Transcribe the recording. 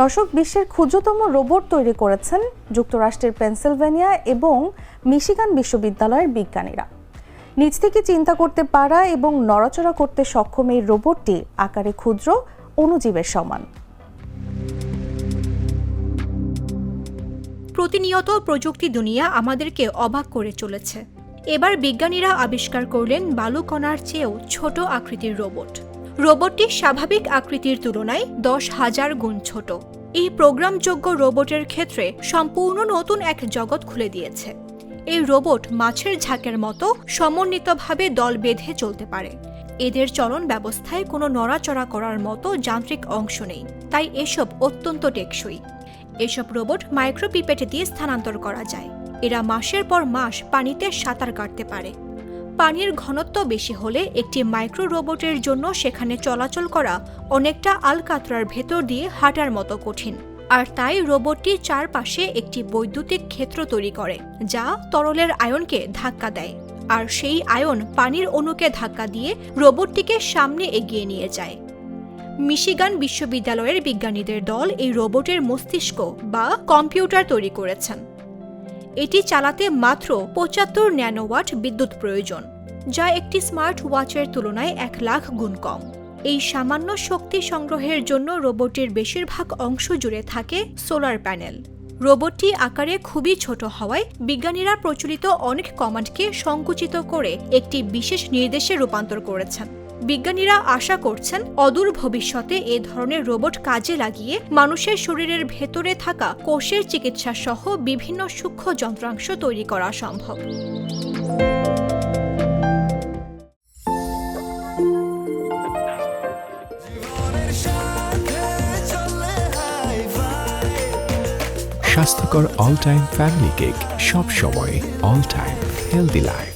দর্শক, বিশ্বের ক্ষুদ্রতম রোবট তৈরি করেছেন যুক্তরাষ্ট্রের পেনসিলভেনিয়া এবং মিশিগান বিশ্ববিদ্যালয়ের বিজ্ঞানীরা। নিজ থেকে চিন্তা করতে পারা এবং নড়াচড়া করতে সক্ষম এই রোবটটি আকারে ক্ষুদ্র, অণুজীবের সমান। প্রতিনিয়ত প্রযুক্তি দুনিয়া আমাদেরকে অবাক করে চলেছে। এবার বিজ্ঞানীরা আবিষ্কার করলেন বালুকণার চেয়েও ছোট আকৃতির রোবট। রোবটটি স্বাভাবিক আকৃতির তুলনায় 10,000 গুণ ছোট। এই প্রোগ্রামযোগ্য রোবটের ক্ষেত্রে সম্পূর্ণ নতুন এক জগৎ খুলে দিয়েছে। এই রোবট মাছের ঝাঁকের মতো সমন্বিতভাবে দল বেঁধে চলতে পারে। এদের চলন ব্যবস্থায় কোনো নড়াচড়া করার মতো যান্ত্রিক অংশ নেই, তাই এসব অত্যন্ত টেকসই। এসব রোবট মাইক্রোপিপেট দিয়ে স্থানান্তর করা যায়। এরা মাসের পর মাস পানিতে সাঁতার কাটতে পারে। পানির ঘনত্ব বেশি হলে একটি মাইক্রো রোবটের জন্য সেখানে চলাচল করা অনেকটা আলকাতরার ভেতর দিয়ে হাঁটার মতো কঠিন। আর তাই রোবটটি চারপাশে একটি বৈদ্যুতিক ক্ষেত্র তৈরি করে, যা তরলের আয়নকে ধাক্কা দেয়। আর সেই আয়ন পানির অণুকে ধাক্কা দিয়ে রোবটটিকে সামনে এগিয়ে নিয়ে যায়। মিশিগান বিশ্ববিদ্যালয়ের বিজ্ঞানীদের দল এই রোবটের মস্তিষ্ক বা কম্পিউটার তৈরি করেছেন। এটি চালাতে মাত্র 75 ন্যানোওয়াট বিদ্যুৎ প্রয়োজন, যা একটি স্মার্ট ওয়াচের তুলনায় 1,00,000 গুণ কম। এই সামান্য শক্তি সংগ্রহের জন্য রোবটটির বেশিরভাগ অংশ জুড়ে থাকে সোলার প্যানেল। রোবটটি আকারে খুবই ছোট হওয়ায় বিজ্ঞানীরা প্রচলিত অনেক কমান্ডকে সংকুচিত করে একটি বিশেষ নির্দেশে রূপান্তর করেছেন। বিজ্ঞানীরা আশা করছেন অদূর ভবিষ্যতে এ ধরনের রোবট কাজে লাগিয়ে মানুষের শরীরের ভেতরে থাকা কোষের চিকিৎসা সহ বিভিন্ন সূক্ষ্ম যন্ত্রাংশ তৈরি করা সম্ভব। স্বাস্থ্যকর অল টাইম ফ্যামিলি কেক, সব সময় অল টাইম হেলদি লাইফ।